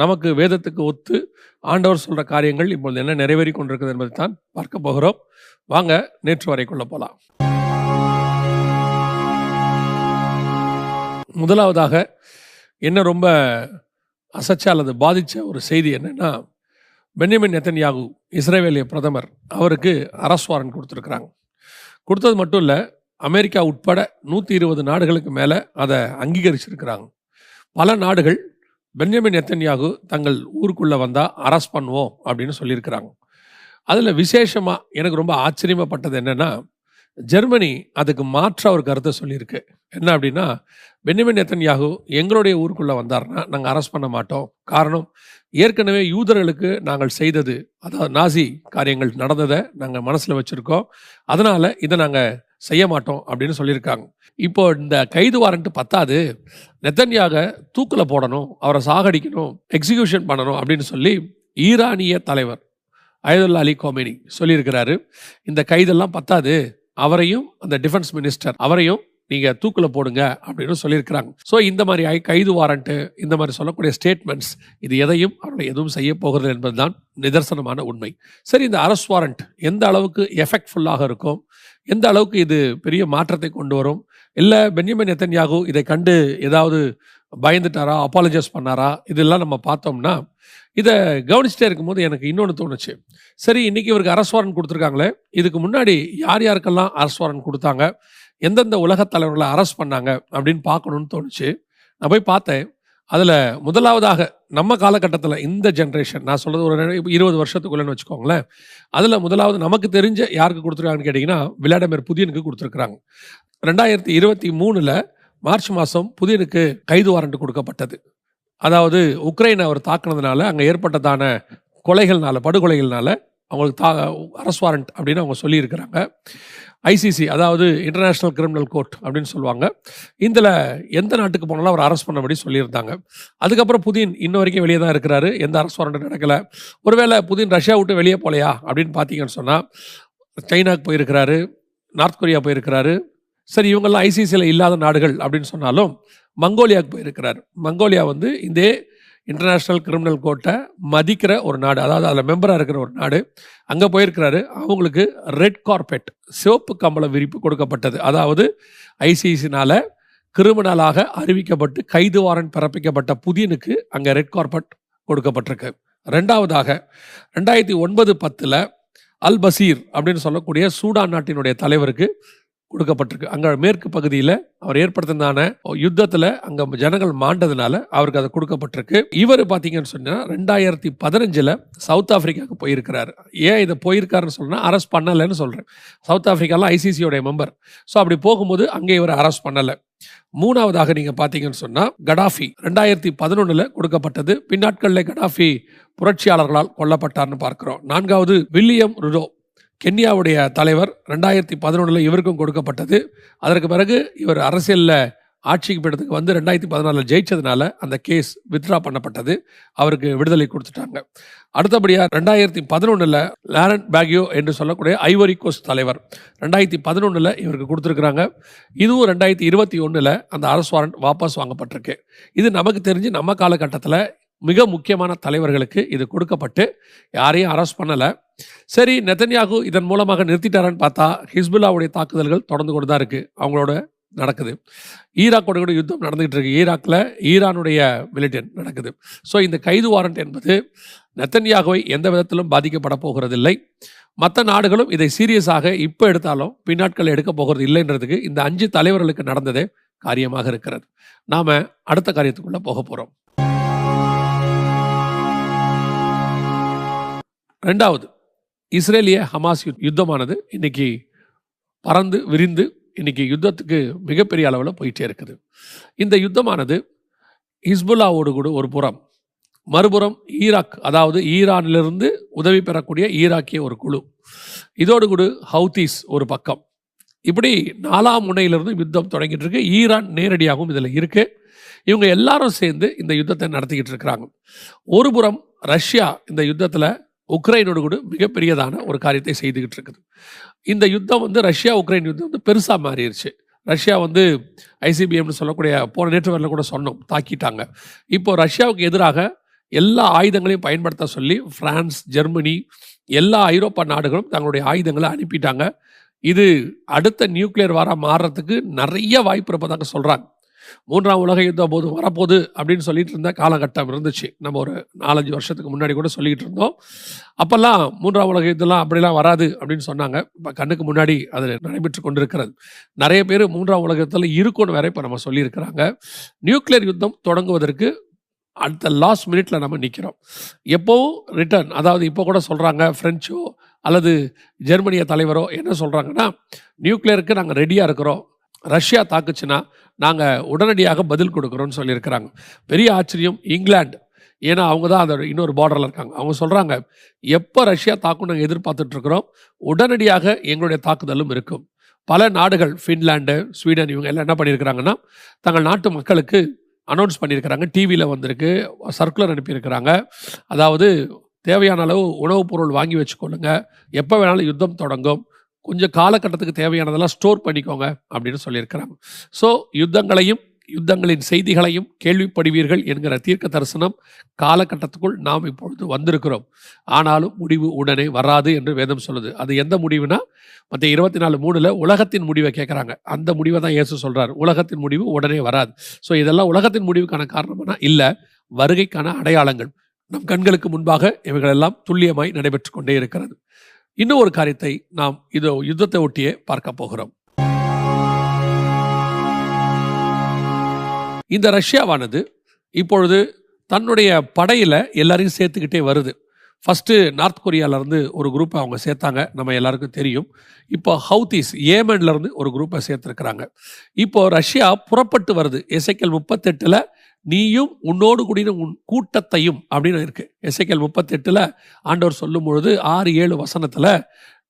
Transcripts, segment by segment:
நமக்கு வேதத்துக்கு ஒத்து ஆண்டவர் சொல்ற காரியங்கள் இப்பொழுது என்ன நிறைவேறி கொண்டிருக்கிறது என்பதை தான் பார்க்க போகிறோம். வாங்க நேற்று வரைக்குள்ள போலாம். முதலாவதாக என்ன ரொம்ப அசைச்ச அல்லது பாதிச்ச ஒரு செய்தி என்னன்னா, பென்யமின் நெத்தன்யாகு இஸ்ரேலிய பிரதமர், அவருக்கு அரஸ்ட் வாரண்ட் கொடுத்துருக்குறாங்க. கொடுத்தது மட்டும் இல்லை, அமெரிக்கா உட்பட 120 நாடுகளுக்கு மேலே அதை அங்கீகரிச்சிருக்கிறாங்க. பல நாடுகள் பென்யமின் நெத்தன்யாகு தங்கள் ஊருக்குள்ளே வந்தால் அரெஸ்ட் பண்ணுவோம் அப்படின்னு சொல்லியிருக்கிறாங்க. அதில் விசேஷமாக எனக்கு ரொம்ப ஆச்சரியப்பட்டது என்னென்னா, ஜெர்மனி அதுக்கு மாற்ற ஒரு கருத்தை சொல்லியிருக்கு. என்ன அப்படின்னா, பென்யமின் நெத்தன்யாகு எங்களுடைய ஊருக்குள்ளே வந்தார்னா நாங்கள் அரெஸ்ட் பண்ண மாட்டோம். காரணம், ஏற்கனவே யூதர்களுக்கு நாங்கள் செய்தது, அதாவது நாசி காரியங்கள் நடந்ததை நாங்கள் மனசில் வச்சுருக்கோம், அதனால் இதை நாங்கள் செய்ய மாட்டோம் அப்படின்னு சொல்லியிருக்காங்க. இப்போ இந்த கைது வாரண்ட் பத்தாது, நெத்தன்யாக தூக்கில் போடணும், அவரை சாகடிக்கணும், எக்ஸிக்யூஷன் பண்ணணும் அப்படின்னு சொல்லி ஈரானிய தலைவர் அயதுல்லா அலி கோமேனி சொல்லியிருக்கிறாரு. இந்த கைதெல்லாம் பத்தாது, அவரையும் அந்த டிஃபென்ஸ் மினிஸ்டர் அவரையும் நீங்கள் தூக்கில் போடுங்க அப்படின்னு சொல்லியிருக்கிறாங்க. ஸோ இந்த மாதிரி கைது வாரண்ட்டு, இந்த மாதிரி சொல்லக்கூடிய ஸ்டேட்மெண்ட்ஸ், இது எதையும் அவர்களை எதுவும் செய்ய போகிறது என்பது தான் நிதர்சனமான உண்மை. சரி, இந்த அரெஸ்ட் வாரண்ட் எந்த அளவுக்கு எஃபெக்ட்ஃபுல்லாக இருக்கும், எந்த அளவுக்கு இது பெரிய மாற்றத்தை கொண்டு வரும், இல்லை பென்யமின் நெத்தன்யாகு இதை கண்டு ஏதாவது பயந்துட்டாரா, அப்பாலஜைஸ் பண்ணாரா, இதெல்லாம் நம்ம பார்த்தோம்னா, இதை கவனிச்சுட்டே இருக்கும்போது எனக்கு இன்னொன்று தோணுச்சு. சரி, இன்னைக்கு இவருக்கு அரெஸ்ட் வாரண்ட் கொடுத்துருக்காங்களே, இதுக்கு முன்னாடி யார் யாருக்கெல்லாம் அரெஸ்ட் வாரண்ட் கொடுத்தாங்க, எந்தெந்த உலகத் தலைவர்களை அரெஸ்ட் பண்ணாங்க அப்படின்னு பார்க்கணுன்னு தோணுச்சு. நான் போய் பார்த்தேன். அதில் முதலாவதாக நம்ம காலகட்டத்தில் இந்த ஜென்ரேஷன், நான் சொல்கிறது ஒரு 20 வருஷத்துக்குள்ளேன்னு வச்சுக்கோங்களேன், அதில் முதலாவது நமக்கு தெரிஞ்ச யாருக்கு கொடுத்துருக்காங்கன்னு கேட்டிங்கன்னா, விளாடிமிர் புதினுக்கு கொடுத்துருக்குறாங்க. 2023 மார்ச் மாதம் புதினுக்கு கைது வாரண்ட் கொடுக்கப்பட்டது. அதாவது உக்ரைனை அவர் தாக்குனதுனால அங்கே ஏற்பட்டதான கொலைகள்னால, படுகொலைகள்னால அவங்களுக்கு அரெஸ்ட் வாரண்ட் அப்படின்னு அவங்க சொல்லியிருக்கிறாங்க. ஐசிசி, அதாவது இன்டர்நேஷ்னல் கிரிமினல் கோர்ட் அப்படின்னு சொல்லுவாங்க, இதில் எந்த நாட்டுக்கு போனாலும் அவர் அரெஸ்ட் பண்ணபடி சொல்லியிருந்தாங்க. அதுக்கப்புறம் புதின் இன்ன வரைக்கும் வெளியே தான் இருக்கிறாரு, எந்த அரெஸ்ட் வாரண்ட் நடக்கலை. ஒருவேளை புதின் ரஷ்யா விட்டு வெளியே போகலையா அப்படின்னு பார்த்தீங்கன்னு சொன்னால், சைனாக்கு போயிருக்கிறாரு, நார்த் கொரியா போயிருக்கிறாரு. சரி, இவங்கெல்லாம் ஐசிசியில் இல்லாத நாடுகள் அப்படின்னு சொன்னாலும் மங்கோலியாவுக்கு போயிருக்கிறார். மங்கோலியா வந்து இந்த இன்டர்நேஷ்னல் கிரிமினல் கோர்ட்டை மதிக்கிற ஒரு நாடு, அதாவது அதில் மெம்பராக இருக்கிற ஒரு நாடு. அங்கே போயிருக்கிறாரு. அவங்களுக்கு ரெட் கார்பெட், சிவப்பு கம்பள விரிப்பு கொடுக்கப்பட்டது. அதாவது ஐசிசினால் கிரிமினலாக அறிவிக்கப்பட்டு கைது வாரண்ட் பிறப்பிக்கப்பட்ட புதினுக்கு அங்கே ரெட் கார்பெட் கொடுக்கப்பட்டிருக்கு. ரெண்டாவதாக 2009-10 அல் பசீர் அப்படின்னு சொல்லக்கூடிய சூடான் நாட்டினுடைய தலைவருக்கு கொடுக்கப்பட்டிருக்கு. அங்கே மேற்கு பகுதியில் அவர் ஏற்படுத்தினான யுத்தத்தில் அங்கே ஜனங்கள் மாண்டதுனால அவருக்கு அது கொடுக்கப்பட்டிருக்கு. இவர் பார்த்தீங்கன்னு சொன்னால் 2015 சவுத் ஆப்பிரிக்காவுக்கு போயிருக்கிறார். ஏன் இதை போயிருக்காருன்னு சொன்னால், அரெஸ்ட் பண்ணலைன்னு சொல்கிறேன். சவுத் ஆப்பிரிக்காலாம் ஐசிசியோடைய மெம்பர். ஸோ அப்படி போகும்போது அங்கே இவர் அரெஸ்ட் பண்ணலை. மூணாவதாக நீங்கள் பார்த்தீங்கன்னு சொன்னால், கடாஃபி 2011 கொடுக்கப்பட்டது. பின்னாட்களில் கடாஃபி புரட்சியாளர்களால் கொல்லப்பட்டார்னு பார்க்கிறோம். நான்காவது வில்லியம் ருடோ, கென்யாவுடைய தலைவர், 2011 இவருக்கும் கொடுக்கப்பட்டது. அதற்கு பிறகு இவர் அரசியலில் ஆட்சிக்கு போயிடத்துக்கு வந்து 2014 ஜெயிச்சதுனால அந்த கேஸ் வித்ட்ரா பண்ணப்பட்டது, அவருக்கு விடுதலை கொடுத்துட்டாங்க. அடுத்தபடியாக 2011 லாரண்ட் பேக்யோ என்று சொல்லக்கூடிய ஐவரி கோஸ்ட் தலைவர், 2011 இவருக்கு கொடுத்துருக்குறாங்க. இதுவும் 2021 அந்த அரெஸ்ட் வாரண்ட் வாபஸ் வாங்கப்பட்டிருக்கு. இது நமக்கு தெரிஞ்சு நம்ம காலகட்டத்தில் மிக முக்கியமான தலைவர்களுக்கு இது கொடுக்கப்பட்டு யாரையும் அரெஸ்ட் பண்ணலை. சரி, நெத்தன்யாகு இதன் மூலமாக நிறுத்திட்டாரான்னு பார்த்தா, ஹிஸ்புல்லாவுடைய தாக்குதல்கள் தொடர்ந்து கொண்டு தான் இருக்குது, அவங்களோட நடக்குது. ஈராக்கோட கூட யுத்தம் நடந்துகிட்டு இருக்கு. ஈராக்கில் ஈரானுடைய மிலிட்டன்ட் நடக்குது. ஸோ இந்த கைது வாரண்ட் என்பது நெத்தன்யாகுவை எந்த விதத்திலும் பாதிக்கப்பட போகிறதில்லை. மற்ற நாடுகளும் இதை சீரியஸாக இப்போ எடுத்தாலும் பின்னாட்கள் எடுக்க போகிறது இல்லைன்றதுக்கு இந்த 5 தலைவர்களுக்கு நடந்ததே காரியமாக இருக்கிறது. நாம் அடுத்த காரியத்துக்குள்ளே போக போகிறோம். ரெண்டாவது, இஸ்ரேலிய ஹமாஸ் யுத்தமானது இன்னைக்கு பறந்து விரிந்து இன்னைக்கு யுத்தத்துக்கு மிகப்பெரிய அளவில் போயிட்டே இருக்குது. இந்த யுத்தமானது ஹிஸ்புல்லாவோடு கூட ஒரு புறம், மறுபுறம் ஈராக், அதாவது ஈரானிலிருந்து உதவி பெறக்கூடிய ஈராக்கிய ஒரு குழு, இதோடு கூட ஹவுதீஸ் ஒரு பக்கம், இப்படி 4ஆம் முனையிலிருந்து யுத்தம் தொடங்கிட்டு இருக்கு. ஈரான் நேரடியாகவும் இதில் இருக்கு. இவங்க எல்லாரும் சேர்ந்து இந்த யுத்தத்தை நடத்திக்கிட்டு இருக்கிறாங்க. ஒரு புறம் ரஷ்யா இந்த யுத்தத்தில் உக்ரைனோடு கூட மிகப்பெரியதான ஒரு காரியத்தை செய்துக்கிட்டு இருக்குது. இந்த யுத்தம் வந்து ரஷ்யா உக்ரைன் யுத்தம் வந்து பெருசாக மாறிடுச்சு. ரஷ்யா வந்து ஐசிபிஎம்னு சொல்லக்கூடிய போன நேற்று வரல கூட சொன்னோம், தாக்கிட்டாங்க. இப்போ ரஷ்யாவுக்கு எதிராக எல்லா ஆயுதங்களையும் பயன்படுத்த சொல்லி பிரான்ஸ், ஜெர்மனி, எல்லா ஐரோப்பா நாடுகளும் தங்களுடைய ஆயுதங்களை அனுப்பிட்டாங்க. இது அடுத்த நியூக்ளியர் வாரம் மாறுறதுக்கு நிறைய வாய்ப்பு இருப்பதாக சொல்கிறாங்க. 3ஆம் உலக யுத்தம் போது வரப்போகுது அப்படின்னு சொல்லிட்டு இருந்த காலகட்டம் இருந்துச்சு. நம்ம ஒரு 4-5 வருஷத்துக்கு முன்னாடி கூட சொல்லிக்கிட்டு இருந்தோம். அப்போல்லாம் 3ஆம் உலக யுத்தம்லாம் அப்படிலாம் வராது அப்படின்னு சொன்னாங்க. இப்போ கண்ணுக்கு முன்னாடி அது நடைபெற்று கொண்டிருக்கிறது. நிறைய பேர் 3ஆம் உலக யுத்தத்தில் இருக்குன்னு வேற இப்போ நம்ம சொல்லியிருக்கிறாங்க. நியூக்ளியர் யுத்தம் தொடங்குவதற்கு அடுத்த லாஸ்ட் மினிட்ல நம்ம நிற்கிறோம். எப்போவும் ரிட்டர்ன், அதாவது இப்போ கூட சொல்கிறாங்க, ஃப்ரெஞ்சோ அல்லது ஜெர்மனிய தலைவரோ என்ன சொல்கிறாங்கன்னா, நியூக்ளியருக்கு நாங்கள் ரெடியாக இருக்கிறோம், ரஷ்யா தாக்குச்சுன்னா நாங்கள் உடனடியாக பதில் கொடுக்குறோன்னு சொல்லியிருக்கிறாங்க. பெரிய ஆச்சரியம் இங்கிலாந்து, ஏன்னா அவங்க தான் அந்த இன்னொரு பார்டரில் இருக்காங்க. அவங்க சொல்கிறாங்க, எப்போ ரஷ்யா தாக்கும் நாங்கள் எதிர்பார்த்துட்ருக்குறோம், உடனடியாக எங்களுடைய தாக்குதலும் இருக்கும். பல நாடுகள், ஃபின்லாண்டு, ஸ்வீடன், இவங்க எல்லாம் என்ன பண்ணியிருக்கிறாங்கன்னா, தங்கள் நாட்டு மக்களுக்கு அனௌன்ஸ் பண்ணியிருக்கிறாங்க. டிவியில் வந்திருக்கு, சர்க்குலர் அனுப்பியிருக்கிறாங்க. அதாவது தேவையான அளவு உணவுப் பொருள் வாங்கி வச்சுக்கொள்ளுங்க, எப்போ வேணாலும் யுத்தம் தொடங்கும், கொஞ்சம் காலகட்டத்துக்கு தேவையானதெல்லாம் ஸ்டோர் பண்ணிக்கோங்க அப்படின்னு சொல்லியிருக்கிறாங்க. ஸோ யுத்தங்களின் செய்திகளையும் கேள்விப்படுவீர்கள் என்கிற தீர்க்க தரிசனம் காலகட்டத்துக்குள் நாம் இப்பொழுது வந்திருக்கிறோம். ஆனாலும் முடிவு உடனே வராது என்று வேதம் சொல்லுது. அது எந்த முடிவுனா, மத்திய 24:3 உலகத்தின் முடிவை கேட்குறாங்க. அந்த முடிவை தான் இயேசு சொல்கிறார். உலகத்தின் முடிவு உடனே வராது. ஸோ இதெல்லாம் உலகத்தின் முடிவுக்கான காரணம்னா இல்லை, வருகைக்கான அடையாளங்கள். நம் கண்களுக்கு முன்பாக இவைகளெல்லாம் துல்லியமாய் நடைபெற்று கொண்டே இருக்கிறது. இன்னும் ஒரு காரியத்தை நாம் இதோ யுத்தத்தை ஒட்டியே பார்க்க போகிறோம். இந்த ரஷ்யாவானது இப்பொழுது தன்னுடைய படையில் எல்லாரையும் சேர்த்துக்கிட்டே வருது. ஃபஸ்ட்டு நார்த் கொரியாவிலேருந்து ஒரு குரூப்பை அவங்க சேர்த்தாங்க, நம்ம எல்லாருக்கும் தெரியும். இப்போ ஹவுதீஸ் ஏமன்லேருந்து ஒரு குரூப்பை சேர்த்துருக்குறாங்க. இப்போ ரஷ்யா புறப்பட்டு வருது. எசேக்கியேல் 38 நீயும் உன்னோடு கூடின உன் கூட்டத்தையும் அப்படின்னு இருக்கு. எசேக்கியேல் 38 ஆண்டவர் சொல்லும் பொழுது 6-7 வசனத்தில்,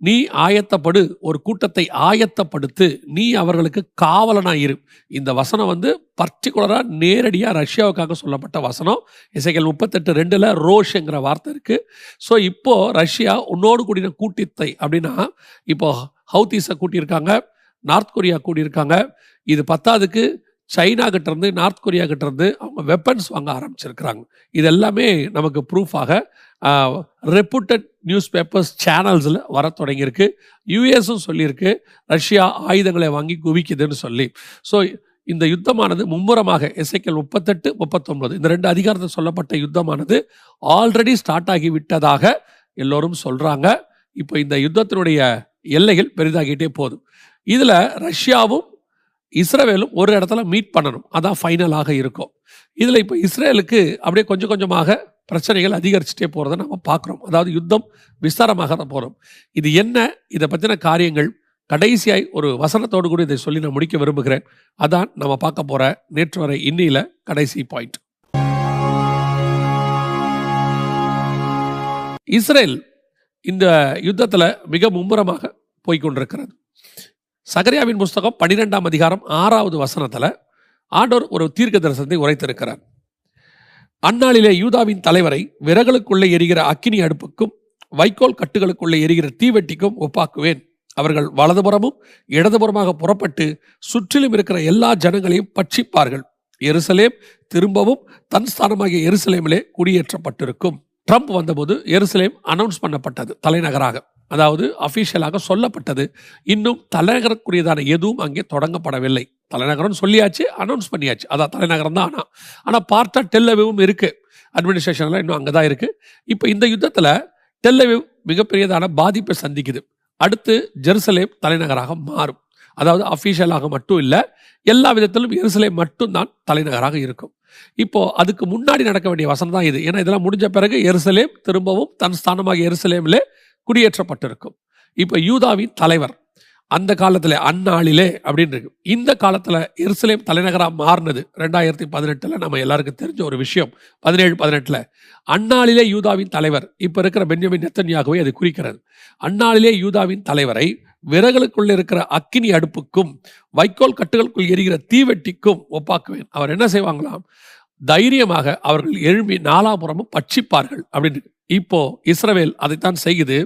நீ ஆயத்தப்படு, ஒரு கூட்டத்தை ஆயத்தப்படுத்து, நீ அவர்களுக்கு காவலனாயிரு. இந்த வசனம் பர்டிகுலராக நேரடியாக ரஷ்யாவுக்காக சொல்லப்பட்ட வசனம். எசேக்கியேல் 38:2 ரோஷ்ங்கிற வார்த்தை இருக்கு. ஸோ இப்போ ரஷ்யா உன்னோடு கூடின கூட்டத்தை அப்படின்னா, இப்போ ஹவுதீஸை கூட்டியிருக்காங்க, நார்த் கொரியா கூட்டியிருக்காங்க. இது பத்தாவதுக்கு சைனா கிட்டேருந்து, நார்த் கொரியா கிட்டேருந்து அவங்க வெப்பன்ஸ் வாங்க ஆரம்பிச்சிருக்கிறாங்க. இது எல்லாமே நமக்கு ப்ரூஃபாக ரெப்யூட்டட் நியூஸ் பேப்பர்ஸ் சேனல்ஸில் வர தொடங்கியிருக்கு. யுஎஸும் சொல்லியிருக்கு ரஷ்யா ஆயுதங்களை வாங்கி குவிக்குதுன்னு சொல்லி. ஸோ இந்த யுத்தமானது மும்முரமாக எசேக்கியேல் 38-39 இந்த 2 அதிகாரத்தில் சொல்லப்பட்ட யுத்தமானது ஆல்ரெடி ஸ்டார்ட் ஆகி விட்டதாக எல்லோரும் சொல்கிறாங்க. இப்போ இந்த யுத்தத்தினுடைய எல்லைகள் பெரிதாகிட்டே போகுது. இதில் ரஷ்யாவும் இஸ்ரேலும் ஒரு இடத்துல மீட் பண்ணணும், அதான் ஃபைனலாக இருக்கும். இதில் இப்போ இஸ்ரேலுக்கு அப்படியே கொஞ்சம் கொஞ்சமாக பிரச்சனைகள் அதிகரிச்சுட்டே போகிறத நம்ம பார்க்குறோம். அதாவது யுத்தம் விஸ்தாரமாக தான் போகிறோம். இது என்ன, இதை பற்றின காரியங்கள் கடைசியாய் ஒரு வசனத்தோடு கூட இதை சொல்லி நான் முடிக்க விரும்புகிறேன். அதான் நம்ம பார்க்க போகிற நேற்று வரை இன்னில கடைசி பாயிண்ட். இஸ்ரேல் இந்த யுத்தத்தில் மிக மும்முரமாக போய்கொண்டிருக்கிறது. சகரியாவின் புஸ்தகம் 12ஆம் அதிகாரம் 6வது வசனத்தில் ஆண்டவர் ஒரு தீர்க்க தரிசனத்தை உரைத்திருக்கிறார். அந்நாளிலே யூதாவின் தலைவரை விறகுகளுக்குள்ளே எரிகிற அக்கினி அடுப்புக்கும் வைக்கோல் கட்டுகளுக்குள்ளே எரிகிற தீவெட்டிக்கும் ஒப்பாக்குவேன். அவர்கள் வலதுபுறமும் இடதுபுறமாக புறப்பட்டு சுற்றிலும் இருக்கிற எல்லா ஜனங்களையும் பட்சிப்பார்கள். எருசலேம் திரும்பவும் தன் ஸ்தானமாகிய எருசலேமிலே குடியேற்றப்பட்டிருக்கும். ட்ரம்ப் வந்தபோது எருசலேம் அனௌன்ஸ் பண்ணப்பட்டது தலைநகராக, அதாவது அஃபிஷியலாக சொல்லப்பட்டது. இன்னும் தலைநகரக்குரியதான எதுவும் அங்கே தொடங்கப்படவில்லை. தலைநகரம் சொல்லியாச்சு, அனௌன்ஸ் பண்ணியாச்சு, அதான் தலைநகரம் தான். ஆனால் பார்ட்டா டெல் அவிவும் இருக்குது, அட்மினிஸ்ட்ரேஷன்லாம் இன்னும் அங்கே தான் இருக்குது. இப்போ இந்த யுத்தத்தில் டெல் அவிவ் மிகப்பெரியதான பாதிப்பை சந்திக்குது. அடுத்து ஜெருசலேம் தலைநகராக மாறும். அதாவது அஃபிஷியலாக மட்டும் இல்லை, எல்லா விதத்திலும் எருசலேம் மட்டும்தான் தலைநகராக இருக்கும். இப்போ அதுக்கு முன்னாடி நடக்க வேண்டிய வசனம் தான் இது. ஏன்னா இதெல்லாம் முடிஞ்ச பிறகு எருசலேம் திரும்பவும் தன் ஸ்தானமாக எருசலேமிலே குடியேற்றப்பட்டிருக்கும். இப்போ யூதாவின் தலைவர் அந்த காலத்தில் அந்நாளிலே அப்படின்னு இருக்கு. இந்த காலத்தில் எருசலேம் தலைநகராக மாறினது 2018 நம்ம எல்லாருக்கும் தெரிஞ்ச ஒரு விஷயம். 17-18 அந்நாளிலே யூதாவின் தலைவர், இப்போ இருக்கிற பென்யமின் நெத்தன்யாகுவை அது குறிக்கிறது. அந்நாளிலே யூதாவின் தலைவரை விறகுகளுக்குள்ள இருக்கிற அக்கினி அடுப்புக்கும் வைக்கோல் கட்டுகளுக்குள் எரிகிற தீவெட்டிக்கும் ஒப்பாக்குவேன். அவர் என்ன செய்வாங்களாம், தைரியமாக அவர்கள் எழும்பி நாலாபுறமும் பட்சிப்பார்கள் அப்படின்னு. இப்போ இஸ்ரவேல் அதைத்தான் செய்யுது.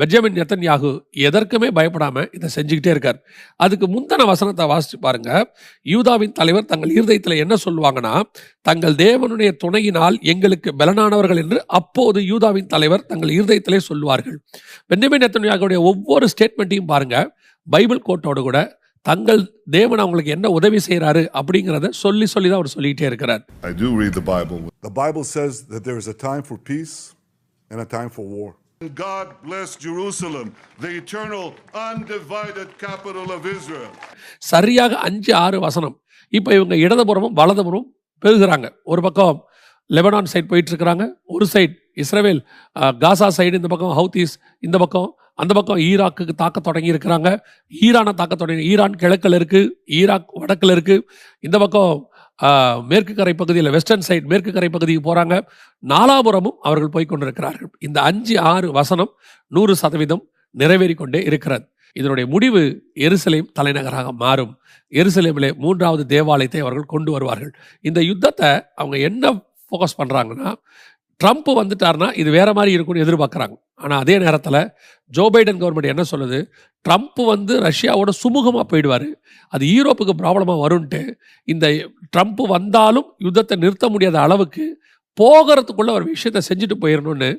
பென்யமின் நெத்தன்யாகு எதற்குமே பயப்படாம இதை செஞ்சுக்கிட்டே இருக்கார். அதுக்கு முந்தின வசனத்தை வாசிச்சு பாருங்க. யூதாவின் தலைவர் தங்கள் இருதயத்தில் என்ன சொல்லுவாங்கன்னா, தங்கள் தேவனுடைய துணையினால் எங்களுக்கு பலனானவர்கள் என்று அப்போது யூதாவின் தலைவர் தங்கள் இருதயத்திலே சொல்லுவார்கள். பென்யமின் நெத்தன்யாகுடைய ஒவ்வொரு ஸ்டேட்மெண்ட்டையும் பாருங்க, பைபிள் கோட்டோடு கூட தங்கள் தேவன் அவங்களுக்கு என்ன உதவி செய்யறாரு அப்படிங்கறத சொல்லி தான் அவர் சொல்லிட்டே இருக்கிறார். I do read the Bible. The Bible says that there is a time for peace and a time for war. God bless Jerusalem, the eternal undivided capital of Israel. சரியாக 5-6 வசனம். இப்போ இவங்க இடதுபுறமும் வலதுபுறமும் பெருகுறாங்க. ஒரு பக்கம் லெபனான் சைடு போயிட்டு இருக்கிறாங்க, ஒரு side இஸ்ரவேல் காசா side, இந்த பக்கம் ஹவுதீஸ், இந்த பக்கம் அந்த பக்கம் ஈராக்கு தாக்க தொடங்கி இருக்கிறாங்க. ஈரானை தாக்க தொடங்கி, ஈரான் கிழக்கில் இருக்கு, ஈராக் வடக்கில் இருக்கு. இந்த பக்கம் மேற்கு கரை பகுதியில் வெஸ்டர்ன் சைடு மேற்கு கரை பகுதிக்கு போறாங்க. நாலாபுரமும் அவர்கள் போய்கொண்டிருக்கிறார்கள். இந்த 5-6 வசனம் 100% நிறைவேறி கொண்டே இருக்கிறது. இதனுடைய முடிவு எருசலேம் தலைநகராக மாறும். எருசலேமிலே 3வது தேவாலயத்தை அவர்கள் கொண்டு வருவார்கள். இந்த யுத்தத்தை அவங்க என்ன ஃபோக்கஸ் பண்றாங்கன்னா, ட்ரம்ப் வந்துட்டார்னா இது வேற மாதிரி இருக்கும்னு எதிர்பார்க்குறாங்க. ஆனால் அதே நேரத்தில் ஜோ பைடன் கவர்மெண்ட் என்ன சொல்லுது, ட்ரம்ப் வந்து ரஷ்யாவோட சுமூகமாக போயிடுவார், அது யூரோப்புக்கு ப்ராப்ளமாக வரும்ன்ட்டு இந்த ட்ரம்ப் வந்தாலும் யுத்தத்தை நிறுத்த முடியாத அளவுக்கு போகிறதுக்குள்ள ஒரு விஷயத்தை செஞ்சுட்டு போயிடணும்னு